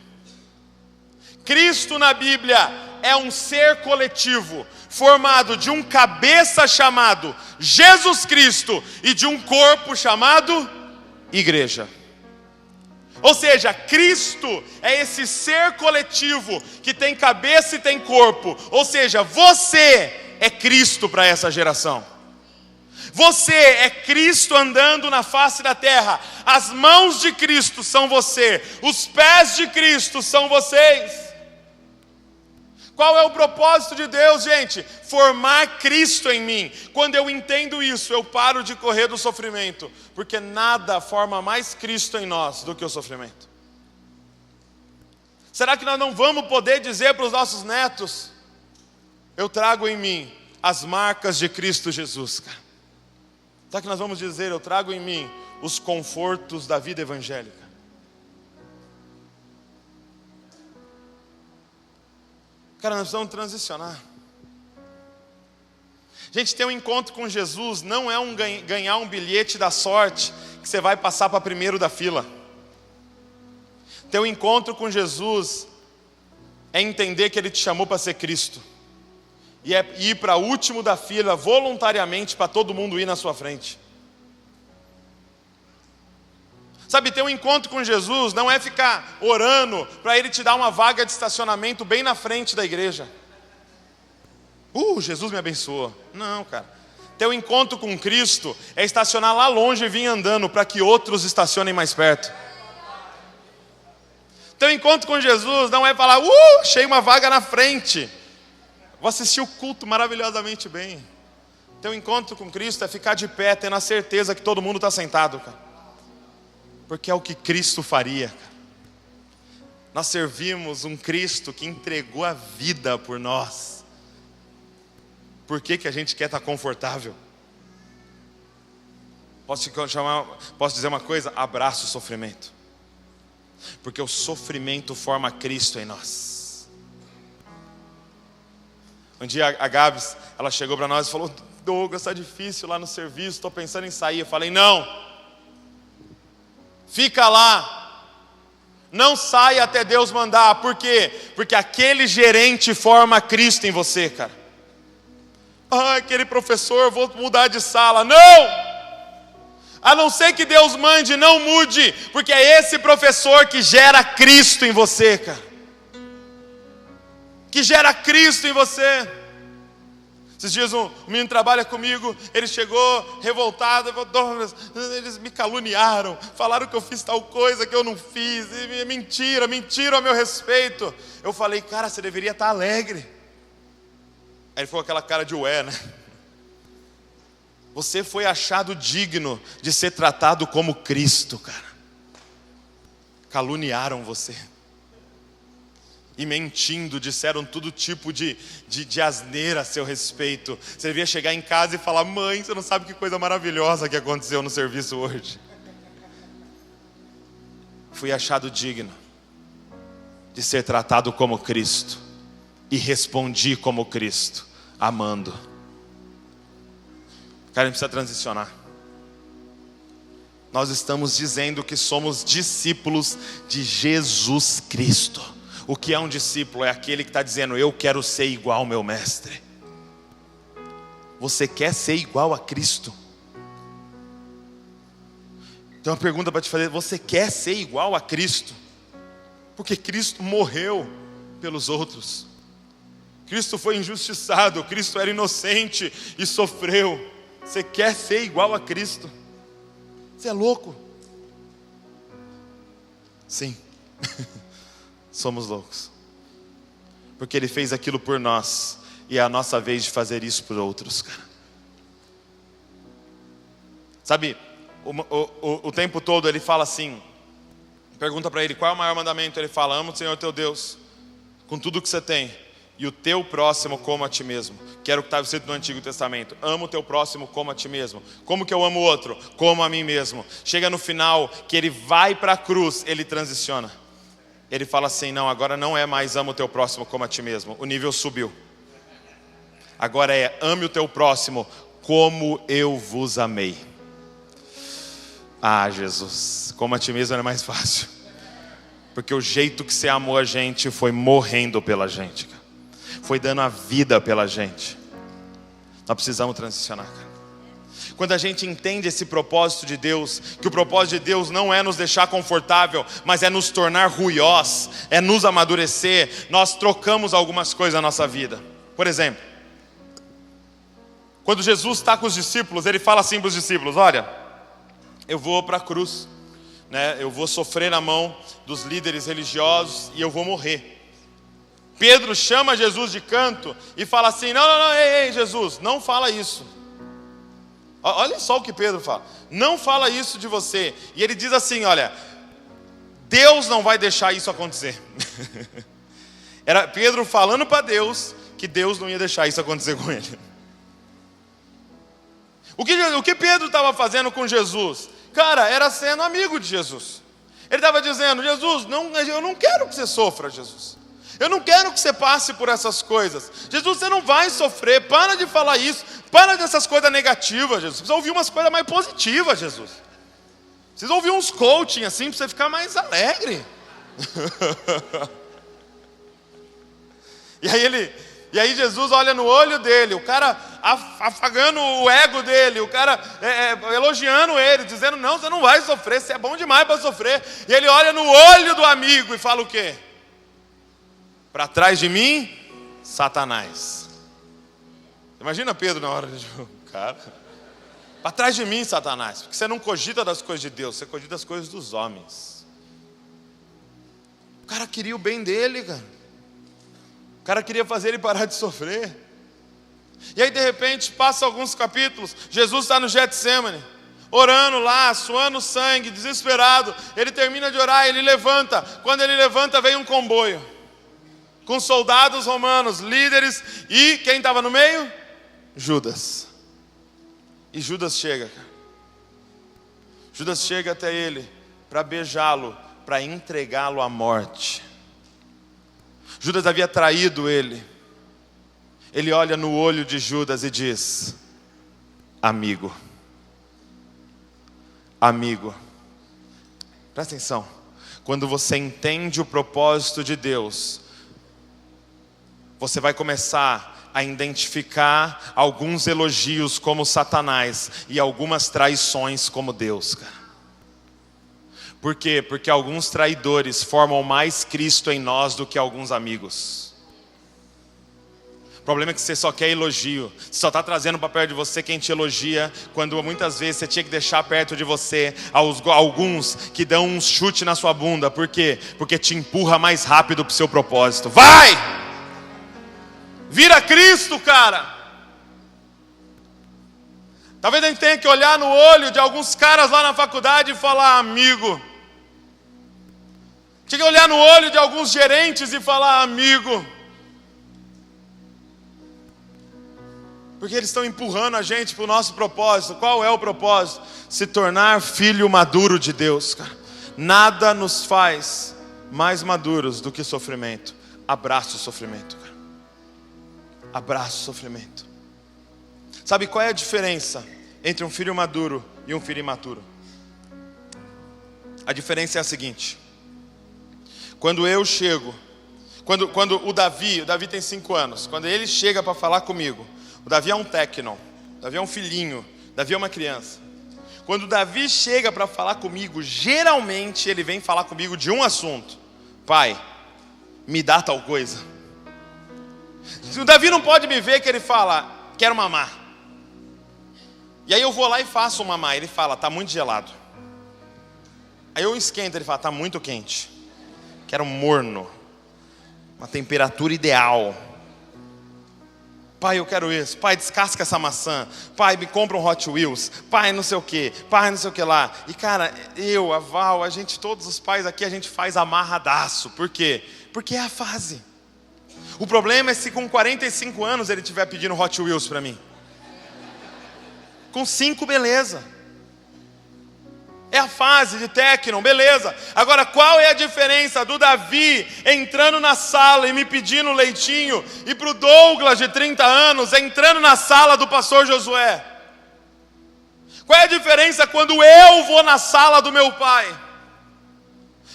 Cristo na Bíblia é um ser coletivo, formado de um cabeça chamado Jesus Cristo e de um corpo chamado igreja. Ou seja, Cristo é esse ser coletivo que tem cabeça e tem corpo. Ou seja, você é Cristo para essa geração. Você é Cristo andando na face da terra. As mãos de Cristo são você. Os pés de Cristo são vocês. Qual é o propósito de Deus, gente? Formar Cristo em mim. Quando eu entendo isso, eu paro de correr do sofrimento. Porque nada forma mais Cristo em nós do que o sofrimento. Será que nós não vamos poder dizer para os nossos netos: eu trago em mim as marcas de Cristo Jesus, cara? Será que nós vamos dizer: eu trago em mim os confortos da vida evangélica? Cara, nós precisamos transicionar. Gente, ter um encontro com Jesus não é ganhar um bilhete da sorte que você vai passar para primeiro da fila. Ter um encontro com Jesus é entender que Ele te chamou para ser Cristo. E é ir para o último da fila voluntariamente para todo mundo ir na sua frente. Sabe, ter um encontro com Jesus não é ficar orando para Ele te dar uma vaga de estacionamento bem na frente da igreja. Jesus me abençoou. Não, cara. Ter um encontro com Cristo é estacionar lá longe e vir andando para que outros estacionem mais perto. Ter um encontro com Jesus não é falar: achei uma vaga na frente, vou assistir o culto maravilhosamente bem. Ter um encontro com Cristo é ficar de pé, tendo a certeza que todo mundo está sentado, cara. Porque é o que Cristo faria. Nós servimos um Cristo que entregou a vida por nós. Por que a gente quer estar confortável? Posso dizer uma coisa? Abraça o sofrimento. Porque o sofrimento forma Cristo em nós. Um dia a Gabs, ela chegou para nós e falou: Douglas, está difícil lá no serviço, estou pensando em sair. Eu falei: não, fica lá, Não saia até Deus mandar. Por quê? Porque aquele gerente forma Cristo em você, cara. Ah, aquele professor, vou mudar de sala. Não! A não ser que Deus mande, não mude. Porque é esse professor que gera Cristo em você, cara. Que gera Cristo em você. Esses dias um menino trabalha comigo, ele chegou revoltado, eles me caluniaram, falaram que eu fiz tal coisa que eu não fiz, e mentiram a meu respeito. Eu falei, cara, você deveria estar alegre. Aí ele ficou com aquela cara de ué, né? Você foi achado digno de ser tratado como Cristo, cara. Caluniaram você. E mentindo, disseram todo tipo de asneira a seu respeito. Você devia chegar em casa e falar, mãe, você não sabe que coisa maravilhosa que aconteceu no serviço hoje. Fui achado digno de ser tratado como Cristo. E respondi como Cristo, amando. Cara, a gente precisa transicionar. Nós estamos dizendo que somos discípulos de Jesus Cristo. O que é um discípulo? É aquele que está dizendo, eu quero ser igual ao meu mestre. Você quer ser igual a Cristo? Tem uma pergunta para te fazer, você quer ser igual a Cristo? Porque Cristo morreu pelos outros. Cristo foi injustiçado, Cristo era inocente e sofreu. Você quer ser igual a Cristo? Você é louco? Sim. Somos loucos. Porque Ele fez aquilo por nós. E é a nossa vez de fazer isso por outros, cara. Sabe, o tempo todo Ele fala assim. Pergunta para Ele, qual é o maior mandamento? Ele fala, ama o Senhor teu Deus com tudo que você tem. E o teu próximo como a ti mesmo. Que era o que estava escrito no Antigo Testamento. Ama o teu próximo como a ti mesmo. Como que eu amo o outro? Como a mim mesmo. Chega no final, que Ele vai para a cruz, Ele transiciona. Ele fala assim, não, agora não é mais ama o teu próximo como a ti mesmo. O nível subiu. Agora é ame o teu próximo como eu vos amei. Ah, Jesus, como a ti mesmo era mais fácil. Porque o jeito que você amou a gente foi morrendo pela gente, cara. Foi dando a vida pela gente. Nós precisamos transicionar, cara. Quando a gente entende esse propósito de Deus, que o propósito de Deus não é nos deixar confortável, mas é nos tornar ruiós, é nos amadurecer, nós trocamos algumas coisas na nossa vida. Por exemplo, quando Jesus está com os discípulos, Ele fala assim para os discípulos, olha, eu vou para a cruz, né? Eu vou sofrer na mão dos líderes religiosos e eu vou morrer. Pedro chama Jesus de canto e fala assim, não, ei, Jesus, não fala isso. Olha só o que Pedro fala. Não fala isso de você. E ele diz assim, olha, Deus não vai deixar isso acontecer. Era Pedro falando para Deus que Deus não ia deixar isso acontecer com ele. O que Pedro estava fazendo com Jesus? Cara, era sendo amigo de Jesus. Ele estava dizendo, Jesus, eu não quero que você sofra, Jesus. Eu não quero que você passe por essas coisas. Jesus, você não vai sofrer, para de falar isso. Para dessas coisas negativas, Jesus. Você precisa ouvir umas coisas mais positivas, Jesus. Precisa ouvir uns coaching assim, para você ficar mais alegre. E aí Jesus olha no olho dele, o cara afagando o ego dele, o cara elogiando ele, dizendo, não, você não vai sofrer, você é bom demais para sofrer. E ele olha no olho do amigo e fala o quê? Para trás de mim, Satanás. Imagina Pedro na hora de cara. Para trás de mim, Satanás. Porque você não cogita das coisas de Deus, você cogita das coisas dos homens. O cara queria o bem dele, cara. O cara queria fazer ele parar de sofrer. E aí de repente, passa alguns capítulos, Jesus está no Getsemane, orando lá, suando sangue, desesperado. Ele termina de orar, ele levanta. Quando ele levanta, vem um comboio com soldados romanos, líderes, e quem estava no meio? Judas. E Judas chega, cara. Judas chega até ele para beijá-lo, para entregá-lo à morte. Judas havia traído ele. Ele olha no olho de Judas e diz, amigo, presta atenção, quando você entende o propósito de Deus, você vai começar a identificar alguns elogios como Satanás e algumas traições como Deus, cara. Por quê? Porque alguns traidores formam mais Cristo em nós do que alguns amigos. O problema é que você só quer elogio. Você só está trazendo para perto de você quem te elogia, quando muitas vezes você tinha que deixar perto de você alguns que dão um chute na sua bunda. Por quê? Porque te empurra mais rápido para o seu propósito. Vai! Vira Cristo, cara! Talvez a gente tenha que olhar no olho de alguns caras lá na faculdade e falar: amigo. Tinha que olhar no olho de alguns gerentes e falar: amigo. Porque eles estão empurrando a gente para o nosso propósito. Qual é o propósito? Se tornar filho maduro de Deus, cara. Nada nos faz mais maduros do que sofrimento. Abraça o sofrimento, cara. Abraça o sofrimento. Sabe qual é a diferença entre um filho maduro e um filho imaturo? A diferença é a seguinte: quando eu chego, quando o Davi tem 5 anos, quando ele chega para falar comigo, o Davi é um técnico, o Davi é um filhinho, o Davi é uma criança. Quando o Davi chega para falar comigo, geralmente ele vem falar comigo de um assunto: pai, me dá tal coisa. O Davi não pode me ver que ele fala: quero mamar. E aí eu vou lá e faço um mamar. Ele fala: tá muito gelado. Aí eu esquento, ele fala: tá muito quente. Quero morno, uma temperatura ideal. Pai, eu quero isso. Pai, descasca essa maçã. Pai, me compra um Hot Wheels. Pai, não sei o que. Pai, não sei o que lá. E cara, eu, a Val, a gente, todos os pais aqui, a gente faz amarradaço. Por quê? Porque é a fase. O problema é se com 45 anos ele estiver pedindo Hot Wheels para mim. Com 5, beleza. É a fase de técnico, beleza. Agora, qual é a diferença do Davi entrando na sala e me pedindo leitinho, e pro Douglas de 30 anos entrando na sala do pastor Josué? Qual é a diferença quando eu vou na sala do meu pai?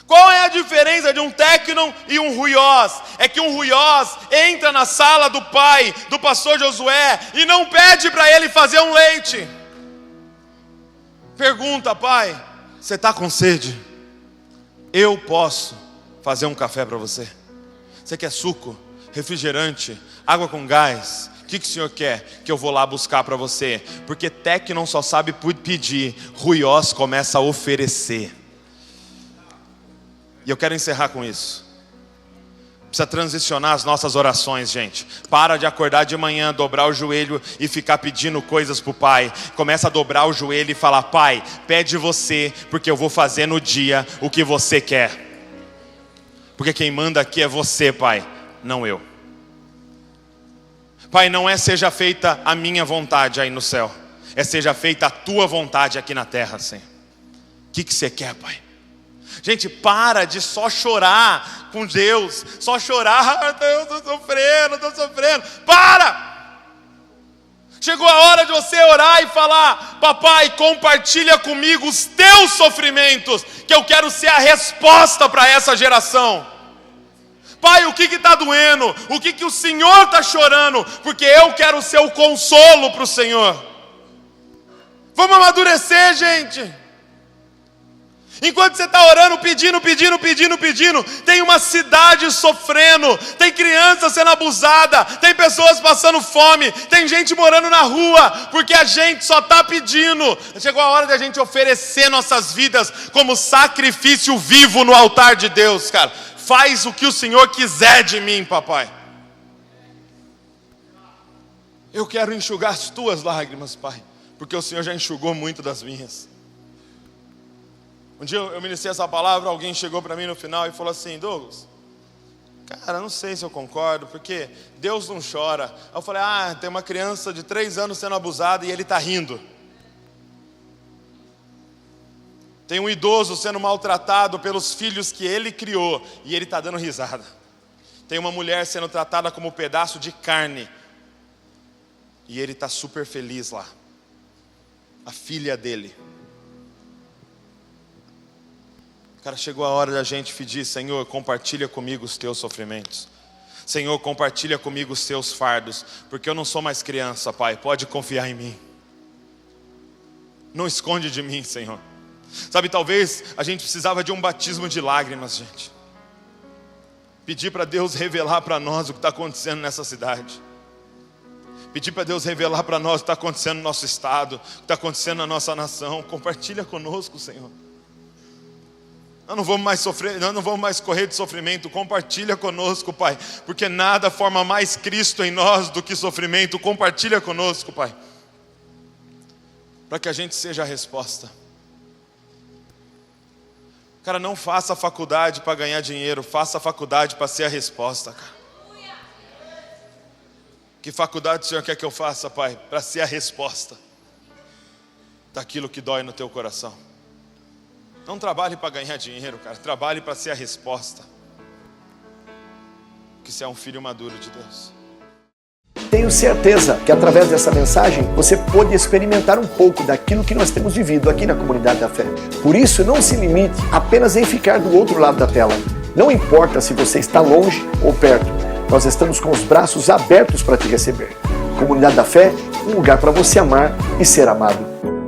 Qual é a diferença de um técnico e um ruiós? É que um ruiós entra na sala do pai, do pastor Josué, e não pede para ele fazer um leite. Pergunta: pai, você está com sede? Eu posso fazer um café para você? Você quer suco, refrigerante, água com gás? O que o senhor quer que eu vou lá buscar para você? Porque técnico não só sabe pedir, ruiós começa a oferecer. E eu quero encerrar com isso. Precisa transicionar as nossas orações, gente. Para de acordar de manhã, dobrar o joelho e ficar pedindo coisas para o pai. Começa a dobrar o joelho e falar: pai, pede você, porque eu vou fazer no dia o que você quer. Porque quem manda aqui é você, pai, não eu. Pai, não é seja feita a minha vontade aí no céu, é seja feita a tua vontade aqui na terra, Senhor. O que você quer, pai? Gente, para de só chorar com Deus. Só chorar: eu estou sofrendo. Para! Chegou a hora de você orar e falar: papai, compartilha comigo os teus sofrimentos, que eu quero ser a resposta para essa geração. Pai, o que está doendo? O que o Senhor está chorando? Porque eu quero ser o consolo para o Senhor. Vamos amadurecer, gente. Enquanto você está orando, pedindo, tem uma cidade sofrendo, tem criança sendo abusada, tem pessoas passando fome, tem gente morando na rua, porque a gente só está pedindo. Chegou a hora de a gente oferecer nossas vidas como sacrifício vivo no altar de Deus, cara. Faz o que o Senhor quiser de mim, papai. Eu quero enxugar as tuas lágrimas, pai, porque o Senhor já enxugou muito das minhas. Um dia eu ministrei essa palavra, alguém chegou para mim no final e falou assim: Douglas, cara, não sei se eu concordo, porque Deus não chora. Aí eu falei: tem uma criança de 3 anos sendo abusada e ele está rindo. Tem um idoso sendo maltratado pelos filhos que ele criou e ele está dando risada. Tem uma mulher sendo tratada como um pedaço de carne e ele está super feliz lá. A filha dele. Cara, chegou a hora da gente pedir: Senhor, compartilha comigo os teus sofrimentos. Senhor, compartilha comigo os teus fardos, porque eu não sou mais criança, Pai, pode confiar em mim. Não esconde de mim, Senhor. Sabe, talvez a gente precisava de um batismo de lágrimas, gente. Pedir para Deus revelar para nós o que está acontecendo nessa cidade. Pedir para Deus revelar para nós o que está acontecendo no nosso estado, o que está acontecendo na nossa nação. Compartilha conosco, Senhor. Nós não vamos mais sofrer, nós não vamos mais correr de sofrimento. Compartilha conosco, Pai, porque nada forma mais Cristo em nós do que sofrimento. Compartilha conosco, Pai, para que a gente seja a resposta. Cara, não faça faculdade para ganhar dinheiro, faça faculdade para ser a resposta, cara. Que faculdade o Senhor quer que eu faça, Pai? Para ser a resposta daquilo que dói no teu coração. Não trabalhe para ganhar dinheiro, cara. Trabalhe para ser a resposta. Que você é um filho maduro de Deus. Tenho certeza que através dessa mensagem você pôde experimentar um pouco daquilo que nós temos vivido aqui na Comunidade da Fé. Por isso, não se limite apenas em ficar do outro lado da tela. Não importa se você está longe ou perto, nós estamos com os braços abertos para te receber. Comunidade da Fé, um lugar para você amar e ser amado.